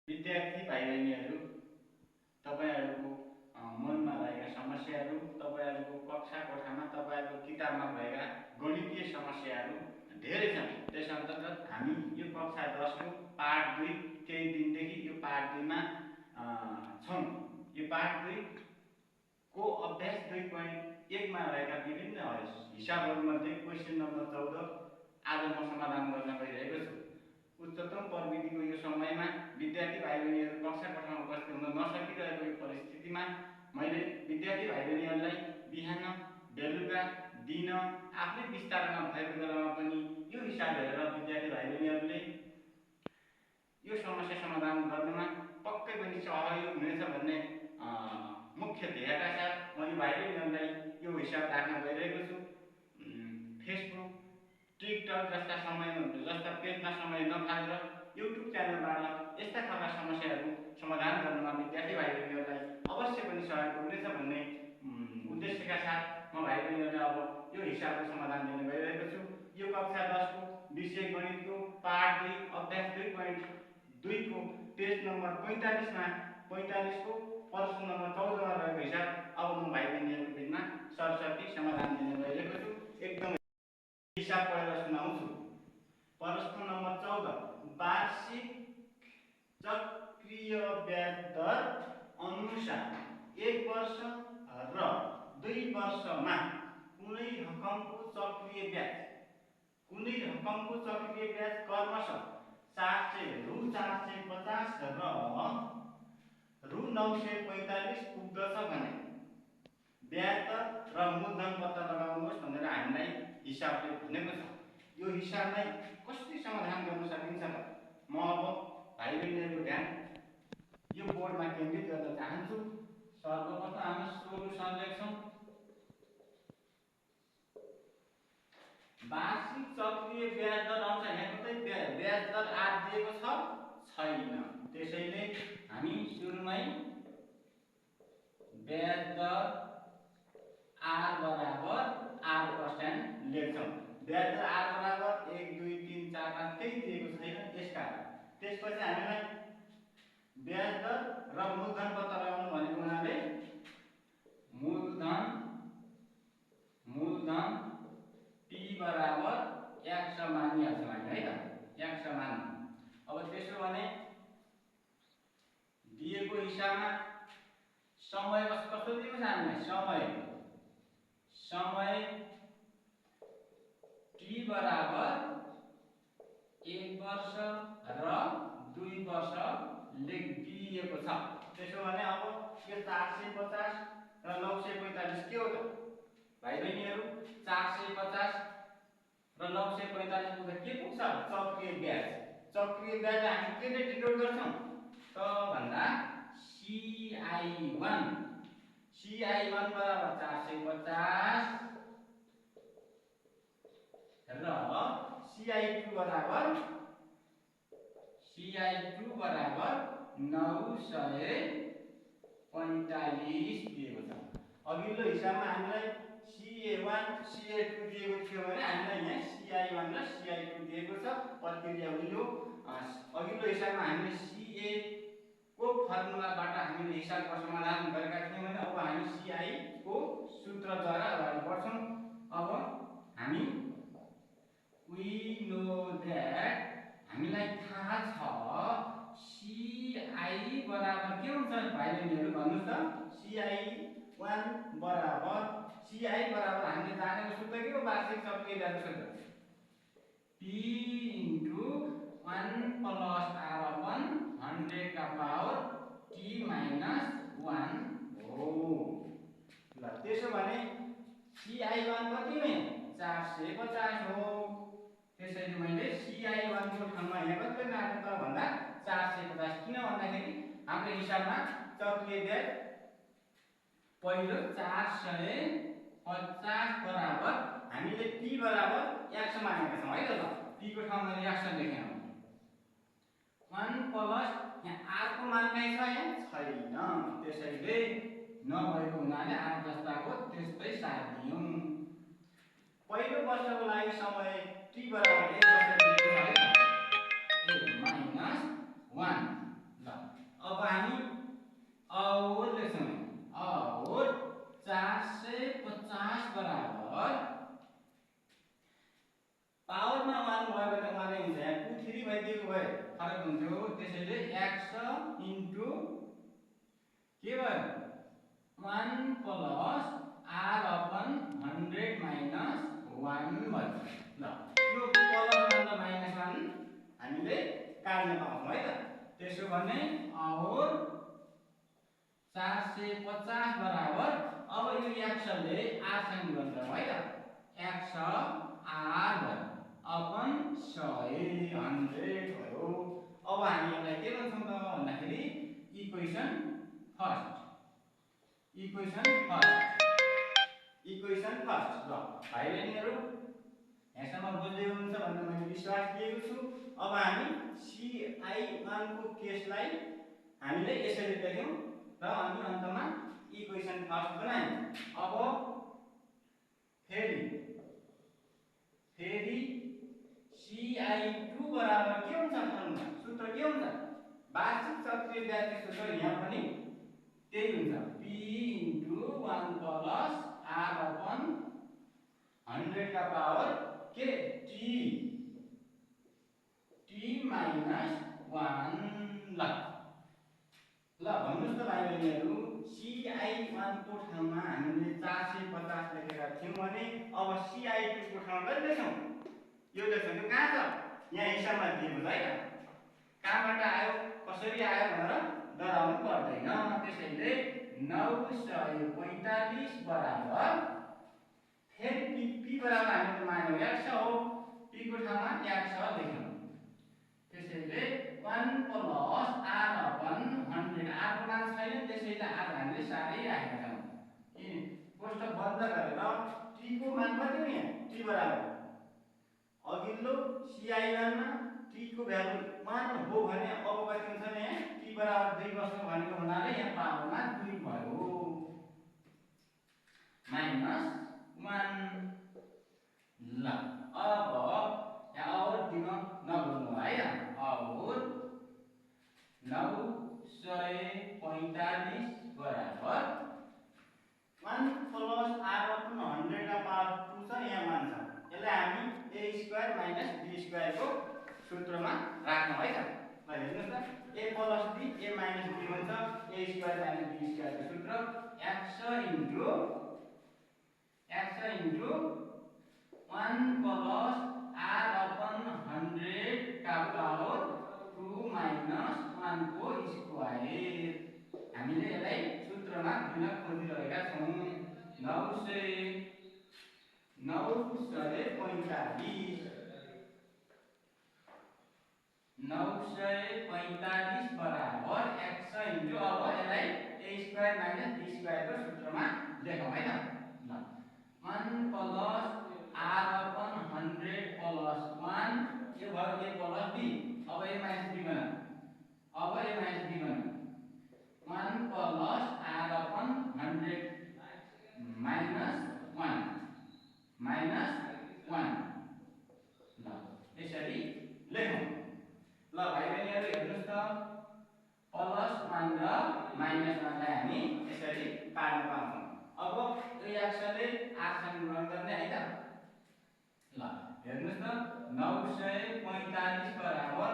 विद्यार्थी भाइ बहिनीहरू, तपाईहरुको मनमा रहेका समस्याहरू, तपाईहरुको कक्षा कोठामा तपाईहरुको किताबमा भएका गणितीय समस्याहरू धेरै छन्। त्यस अन्तर्गत हामी यो कक्षा 10 को पाठ 2 केही दिनदेखि यो पाठ 2 मा छौं। यो पाठ 2 को अभ्यास 2.1 मा रहेका विभिन्न हिसाबहरूमध्ये क्वेशन नम्बर 14 आज म समाधान गर्न गइरहेको छु। उच्चतम प्रविधिको यो समयमा विद्यार्थी भाइ बहिनीहरू कक्षा कोठामा उपस्थित हुन नसकिरहेको यो परिस्थितिमा मैले विद्यार्थी भाइ बहिनीहरूलाई बिहान बेलुका दिन आफ्नै विस्तारमा भएको बेलामा पनि यो हिसाब हेरेर विद्यार्थी भाइ बहिनीहरूले यो समस्या समाधान गर्नमा पक्कै पनि सहयोग हुनेछ भन्ने मुख्य ध्येयका साथ म भाइ बहिनीहरूलाई यो हिसाब राख्न गइरहेको छु। फेसबुक, टिकटक जस्ता पेजमा समय नफालेर युट्युब च्यानलबाट यस्ता खालका समस्याहरू समाधान गर्नमा विद्यार्थी भाइ बहिनीहरूलाई अवश्य पनि सहयोग हुनेछ भन्ने उद्देश्यका साथ म भाइ बहिनीहरूलाई अब यो हिसाबको समाधान दिन गइरहेको छु। यो कक्षा 10 को विषय गणितको पाठ 2 अभ्यास 2.2 को पेज नम्बर 45 मा 45 को प्रश्न नम्बर 14 मा रहेको हिसाब अब म भाइ बहिनीहरूको बिचमा सरसर्ती समाधान दिन गइरहेको छु। एकदम हिसाब पढेर सुनाउँछु। प्रश्न नम्बर 14 वार्षिक चक्रीय ब्याज दर अनुसार 1 वर्ष र 2 वर्षमा कुनै रकमको चक्रीय ब्याज क्रमशः 400 रु 450 रु 945 पुग्दछ भने ब्याज दर र मूलधन पत्ता लगाउनुहोस् भनेर हामीलाई हिसाबले भनेको छ। यो हिसाबलाई कसरी समाधान गर्न सकिन्छ त म अब भाइ बहिनीहरूको ध्यान यो बोर्डमा केन्द्रित गर्न चाहन्छु। सर्वप्रथम हामी सोलुसन लेख्छौं। वार्षिक चक्रीय ब्याज दर अनुसार यहाँ कतै ब्याज दर आर दिएको छ छैन। त्यसैले हामी सुरुमै ब्याज दर आर बराबर आर पर्सेन्ट लेख्छौं। ब्याज दर आर बराबर 1 2 3 4 5 केही दिएको छैन यसकारण। त्यसपछि हामीलाई ब्याज दर र मूलधन पत्ता लगाउनु भनेको हुनाले मूलधन p बराबर x मानिहाल्छौँ हामी है त x मान। अब त्यसो भने दिएको हिसाबमा समय कस्तो दिएको छ हामीलाई समय t बराबर 1 वर्ष र 2 वर्ष दिएको छ। त्यसो भने अब यो 450 र 945 के हो त भाइ बहिनीहरू? 450 र 945 पुग्दा के पुग्छ? चक्रीय ब्याज। चक्रीय ब्याज हामी के ले डिनोट गर्छौं त भन्दा CI1 बराबर 450 र CI2 बराबर 945 दिएको छ। अघिल्लो हिसाबमा हामीलाई CA1 CA2 दिएको थियो भने हामीलाई यहाँ CI1 र CI2 दिएको छ। प्रक्रिया उल्टो। अघिल्लो हिसाबमा हामीले CA को फर्मुलाबाट हामीले हिसाबको समाधान गरेका थियौं भने अब हामी CI को सूत्रद्वारा अगाडि बढ्छौं। अब हामी we know that हामीलाई थाहा छ CI बराबर के हुन्छ भाइ बहिनीहरू भन्नुस् त? CI1 बराबर हामीले जानेको सूत्र के हो? वार्षिक चक्रीय ब्याजको सूत्र P into 1 plus R upon 100 का पावर T minus 1 हो। ल त्यसो भने CI1 कति हो? 450 हो। त्यसैले मैले CI1 को ठाउँमा यहाँ कति राखे त भन्दा 450। किन भन्दाखेरि हाम्रो हिसाबमा चक्रीय ब्याज पहिलो 450 बराबर हामीले p बराबर x मानेका छौं है त। p को ठाउँमा मैले x लेखेँ। 1 प्लस यहाँ r को मान कहीँ छ? यहाँ छैन। त्यसैले नभएको हुनाले r जस्ताको त्यस्तै साथ दियौं। पहिलो वर्षको लागि समय t बराबर 1 वर्ष दिएको छ है त। 1 - 1 ल सक्छौ। त्यसैले x इन्टु के भयो 1 प्लस r अपन 100 माइनस 1 भयो। ल यो प्लस 1 र माइनस 1 हामीले काट्न पाउँछौँ है त। त्यसो भने और 450 बराबर अब यो x ले r सँग गुणन गरौँ है त। x r भयो अपन 100 भयो। अब हामी यसलाई के भन्छौँ त भन्दाखेरि इक्वेसन फर्स्ट। ल भाइ बहिनीहरु यहाँसम्म बुझ्दै हुनुहुन्छ भन्ने मैले विश्वास लिएको छु। अब हामी ci1 को केसलाई हामीले यसरी लेख्यौं र अनि अन्तमा इक्वेसन फर्स्ट बनायौं। अब फेरि ci2 बराबर के हुन्छ फर्मुला सूत्र के हुन्छ वार्षिक चक्रीय ब्याजको सूत्र यहाँ पनि त्यही हुन्छ p इन्टु 1 प्लस r अपन 100 का पावर के t माइनस 1। ल भन्नुस् त भाइ बहिनीहरु ci1 को ठाउँमा हामीले 450 लेखेका थियौं भने अब ci2 को ठाउँमा कति लेख्छौं यो लेख्छौं। यो कहाँ छ यहाँ हिसाबमा दिएको छ है त। कहाँबाट आयो कसरी आयो भनेर डराउनु पर्दैन। त्यसैले 945 बराबर फेरि p बराबर हामीले मान्यौ x हो p को ठाउँमा x लेख्यौं। त्यसैले 1 प्लस r अपन 100 r को मान छैन त्यसैले r हामीले सारै राखेका छौं। कोष्टक बन्द गरेर t को मान कति हो यहाँ t बराबर अघिल्लो ci1 मा t को भ्यालु 1 हो भने अब कति हुन्छ यहाँ t बराबर 2 बस्नु भनेको हुनाले यहाँ पावरमा 2 भयो माइनस 1। ल अब यहाँ और दिन नभुल्नु है और 945 बराबर 1 प्लस r अपन 100 का पावर 2 छ यहाँ मान छ। यसलाई हामी a square minus b square को सूत्रमा राख्नु है त। ल हेर्नुस् त a plus b a minus b हुन्छ a square minus b square को सूत्र x इन्टु 1 प्लस r अपन 100 का पावर 2 माइनस 1 को स्क्वायर। हामीले यसलाई सूत्रमा दिन खोजिरहेका छौं। 945 बराबर x इन्टु अब यसलाई a square minus b square को सूत्रमा लेखौं है त। ल 1 प्लस r अपन 100 प्लस 1 यो भयो a प्लस b। अब a माइनस b बना 1 प्लस r अपन 100 माइनस 1 ल यसरी लेखौं। ल भाइ बहिनीहरु हेर्नुस् त प्लस 1 र माइनस 1 लाई हामी यसरी काट्न पाउँछौं। अब यो x ले r सँग गुणन गर्ने है त। ल हेर्नुस् त 945 बराबर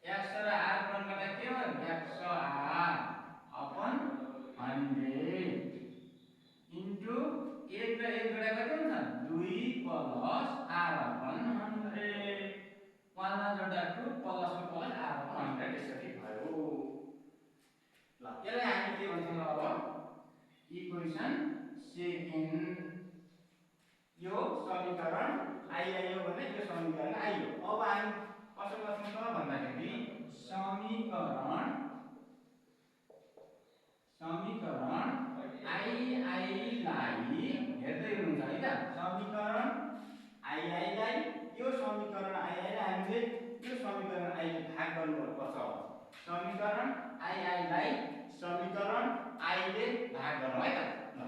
x र r गुणन गर्दा के भयो x r अपन 100 इन्टु 1 र 1 जोडा कति हुन्छ 2 प्लस r अपन 100 1 मा जोड्दा 2 प्लस को प्लस r अपन 100 यसरी भयो। ल यसलाई हामी के भन्छौं अब इक्वेसन सेकेन्ड। यो समीकरण आई हो भने यो समीकरण आई हो। अब हामी कसो गर्छौं त भन्दाखेरि समीकरण आई लाई हेर्दै हुनुहुन्छ है त। समीकरण आई लाई यो समीकरण आई लाई हामीले यो समीकरण आई ले भाग गर्नुपर्छ। समीकरण आई लाई समीकरण आई ले भाग गरौँ है त। ल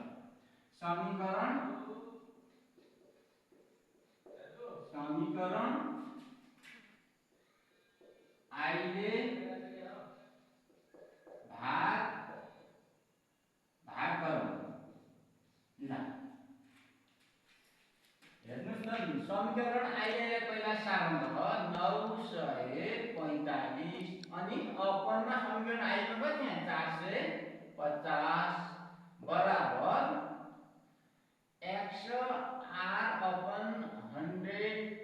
समीकरण आई ले भाग गरौँ। ल हेर्नुस् त समीकरण आई लाई पहिला सार्नु त 945 अनि अपनमा समीकरण आइको कति यहाँ 450 बराबर x r अपन 100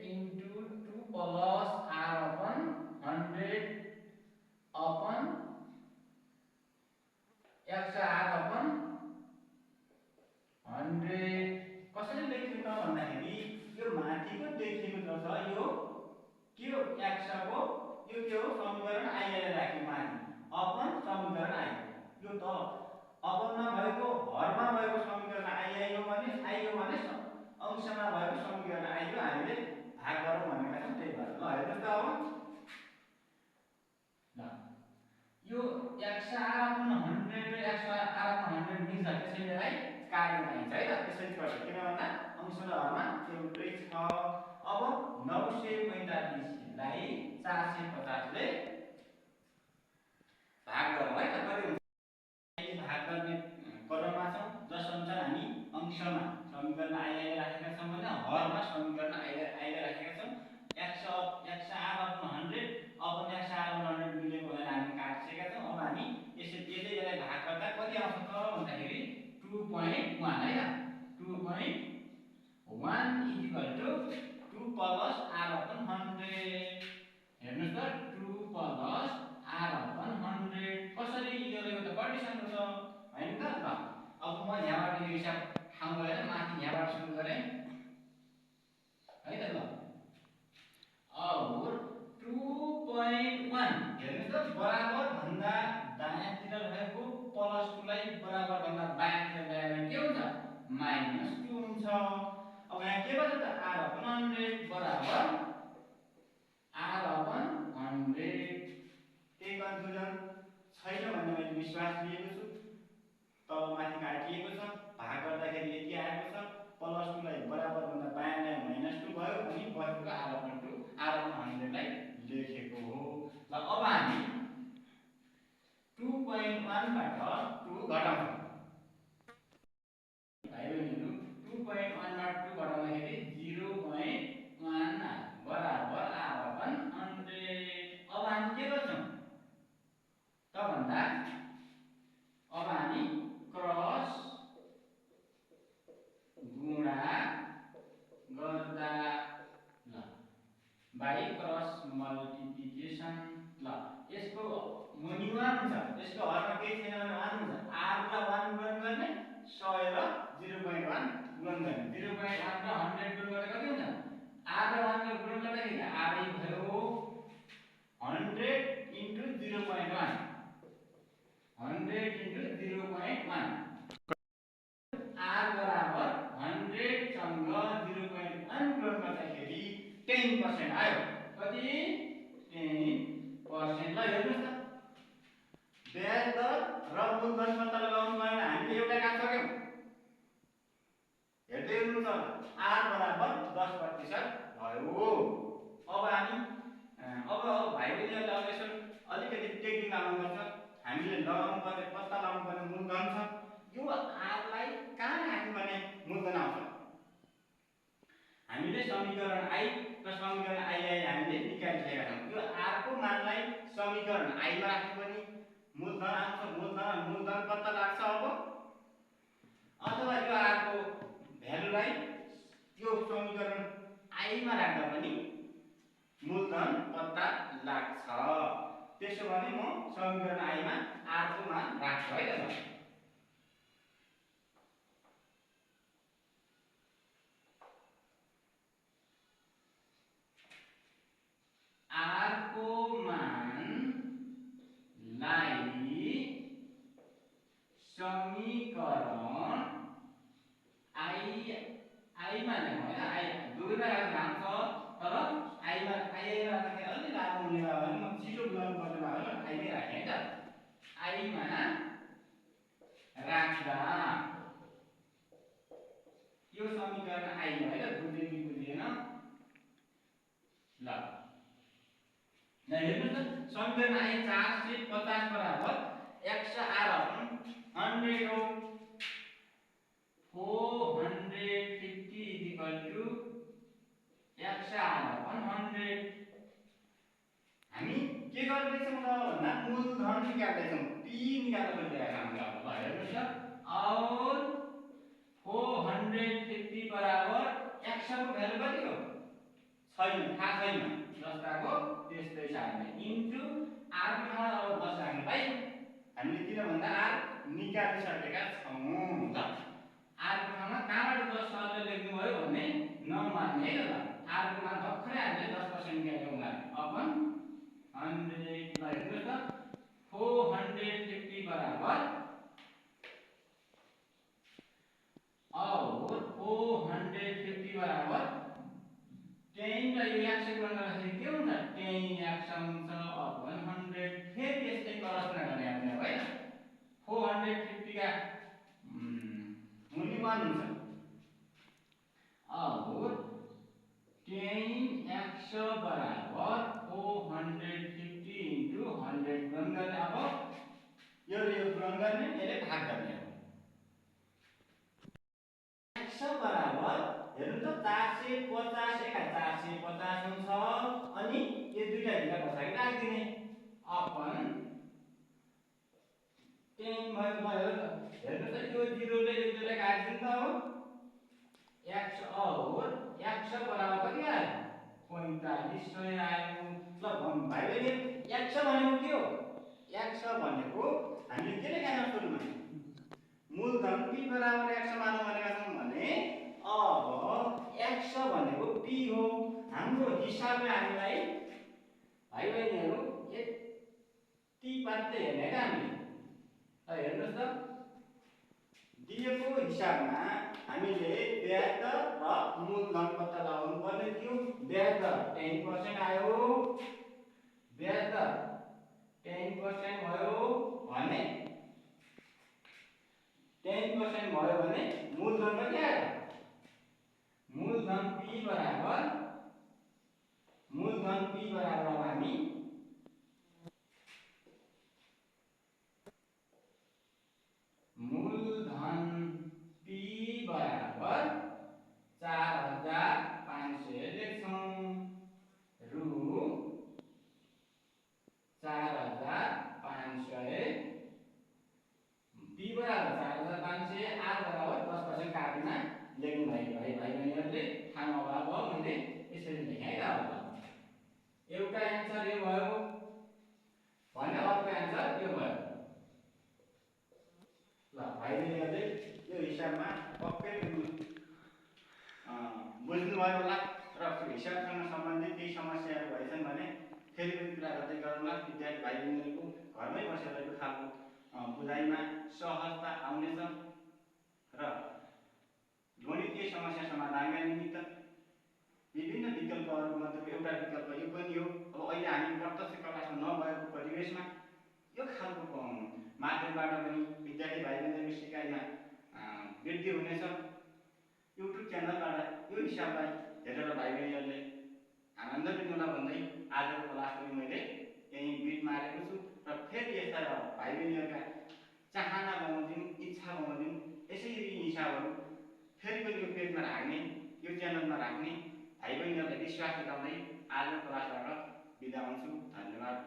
into 2 plus r अपन 100 अपन x r अपन 100 कसरी लेख्नु त भन्दाखेरि यो माथिको देखिएको छ यो के हो x को यो के हो समीकरण आइले राख्यो माथि अपन समीकरण आइ यो त अपनमा भएको हरमा भएको समीकरण आइयो भने अंशमा भएको समीकरण आइयो हामीले भाग गरौँ भनेका छौं त्यही भएर ल हेर्नुस् त अब ल यो x r अपन 100 र x r अपन 100 मिल्छ त्यसैले काट्न पाइन्छ है त त्यसरी गर्छ किन भन्दा अंश र हरमा एउटै छ अब 945 लाई 450 ले भाग गरौँ है त कति हुन्छ अहिले भाग गर्ने क्रममा छौं जसअनुसार हामी अंशमा समीकरण आइले राखेका छौं भने हरमा समीकरण आइले राखेका छौं x r अपन 100 अपन x r अपन 100 मिलेको भनेर हामी काटिसकेका छौं अब हामी यसलाई भाग गर्दा कति आउँछ त भन्दाखेरि 2.1 है त 2.1 इक्वल टु 2 प्लस r अपन 100 हेर्नुस् त 2 प्लस r अपन 100 कसरी यो त कन्डिसन हो त हैन त ल अब म यहाँबाट यो हिसाब ठाउँ गरेर माथि यहाँबाट सुरु गरे है त ल अब 2.1 हेर्नुस् त बराबर भन्दा दायाँतिर रहेको प्लस 2 लाई बराबर भन्दा बायाँतिर ल्याएर के हुन्छ -2 हुन्छ अब यहाँ के भन्छ त r अपन 100 बराबर r अपन 100 के कन्फ्युजन छैन भन्ने मैले विश्वास लिएको छु तल माथि काटिएको छ भाग गर्दाखेरि यति आएको छ प्लस 2 लाई बराबर भन्दा बायाँ ल्याए -2 भयो अनि बचेको r अपन 100 लाई लेखेको हो ल अब हामी 2.1 बाट 2 घटाउँछौं भाइ बहिनीहरु 2.1 बाट 2 घटाउँदाखेरि 0.1 बराबर r अपन 100 अब हामी के गर्छौं त भन्दा अब हामी क्रस गुणा गर्दा ल बाइ क्रस मल्टिप्लिकेसन ल यसको मुनि 1 हुन्छ यसको हरमा केही छैन भने 1 हुन्छ r र 1 गुणन गर्ने 100 र 0.1 गुणन गर्ने 0.1 र 100 गुणन गर्दा कति हुन्छ r र 1 को गुणन गर्दाखेरि r भयो 100 into 0.1 100 into 0.1 r बराबर 100 सँग 0.1 गुणन गर्दाखेरि 10% आयो कति 10% ल हेर्नुस् त ब्याज दर र मूलधन पत्ता लगाउनु भयो भने हामीले एउटा काम सक्यौं हेर्दै हुनुहुन्छ r बराबर 10% भयो अब हामी अब भाइ बहिनीहरुले अब यसो अलिकति टेक्निक लगाउनु पर्छ हामीले लगाउनु पर्ने पत्ता लगाउनु पर्ने मूलधन छ यो r लाई कहाँ राख्नु भने मूलधन आउँछ हामीले समीकरण i र समीकरण i हामीले निकालिसकेका छौं यो r को मानलाई समीकरण i मा राख्नु पनि मूलधन आउँछ मूलधन पत्ता लाग्छ अब अथवा यो r को भ्यालुलाई यो समीकरण i मा राख्दा पनि मूलधन पत्ता लाग्छ त्यसो भने म समीकरण i मा r को मान राख्छु है त r को मान लाई समीकरण i मा ल्याउँ हैन i दुईटा नाम छ तर i मा राख्दाखेरि अलि लामो हुने भयो भने म छिटो गर्नु पर्ने भयो भने i मै राखे है त i मा राख्दा यो समीकरण i हो है त बुझ्दै कि बुझिएन ल हेर्नुस् त समीकरण i 450 बराबर x r अपन 100 हो 450 equal to x r अपन 100 हामी के गर्दैछौँ त भन्दा मूलधन निकाल्दैछौँ। पी निकाल्न खोजिरहेका छौँ हामीले। अब हेर्नुहोस् त और 450 बराबर x को भ्यालु कति हो छैन, थाहा छैन, जस्ताको त्यस्तै छ हामीले इन्टु r को ठाउँमा अब 10 राख्नु पाइयो हामीले, किन भन्दा r निकालिसकेका छौँ। ल r को ठाउँमा कहाँबाट 10 सरले लेख्नु भयो भन्ने नमान्ने है त। r को मान भर्खरै हामीले 10% निकालेको हुनाले अपन 100 ल हेर्नुहोस् त 450 बराबर और 450 बराबर 10 र यो x गुणन गर्दाखेरि के हुन्छ 10x आउँछ अपन 100। फेरि यस्तै कल्पना गर्ने हामीले हैन 450 का मूल्य 1 हुन्छ और 10x बराबर 450 इन्टु 100 गुणन गर्ने। अब यो गुणन गर्ने, यसले भाग गर्ने हो। x बराबर हेर्नु त 450 एका 450 हुन्छ अनि यो दुईटा भित्र पछाडि राख्दिने अपन 10 भयो। ल हेर्नु त यो 0 ले यो 0 ले काट्दिनु त हो x और x बराबर कति आयो 4500 आयो। ल भाइ बहिनी x भनेको के हो, x भनेको हामीले के लेख्या छौँ सुरुमा मूलधन p बराबर x मानौँ भनेका छौँ भने अब x भनेको p हो। हाम्रो हिसाबले हामीलाई भाइ बहिनीहरु यति मात्रै हेर्ने का हामीले। हेर्नुहोस् त दिएको हिसाबमा हामीले ब्याज दर र मूलधन पत्ता लगाउनु पर्ने थियो। ब्याज दर 10% आयो, ब्याज दर 10% भयो भने 10% भयो भने मूलधन कति आयो मूलधन p बराबर अब हामी मूलधन p बराबर 4500 लेख्छौं रु 4500 p बराबर 4500 r बराबर 10% काट्न लेख्नु भएको है भाइ बहिनीहरुले। थाहा नभए अब मैले यसरी लेखेँ है त। एउटा एन्सर यो भयो भने अर्को एन्सर यो भयो। ल भाइ बहिनीहरुले यो हिसाबमा पक्कै बुझ्नु भयो होला र हिसाबसँग सम्बन्धित केही समस्याहरू भएछन् भने फेरि पनि कुरा गर्दै गरौँला। विद्यार्थी भाइ बहिनीहरुको घरमै बसेर यो खालको बुझाइमा सहजता आउनेछ र गणितीय समस्या समाधानका निमित्त विभिन्न विकल्पहरू मध्येको एउटा विकल्प यो पनि हो। अब अहिले हामी प्रत्यक्ष क्लासमा नभएको परिवेशमा यो खालको माध्यमबाट पनि विद्यार्थी भाइ बहिनीहरुको सिकाइमा वृद्धि हुनेछ। युट्युब च्यानलबाट यो हिसाबलाई हेरेर भाइ बहिनीहरुले आनन्द लिनुहोला भन्दै आजको क्लास पनि मैले यही बिट मारेको छु र फेरि यस्ता भाइ बहिनीहरुका चाहना बमोजिम इच्छा बमोजिम यसरी हिसाबहरू फेरि पनि यो पेजमा राख्ने यो च्यानलमा राख्ने भाइ बहिनीहरुलाई विश्वास दिलाउँदै आजको क्लासबाट बिदा हुन्छु। धन्यवाद।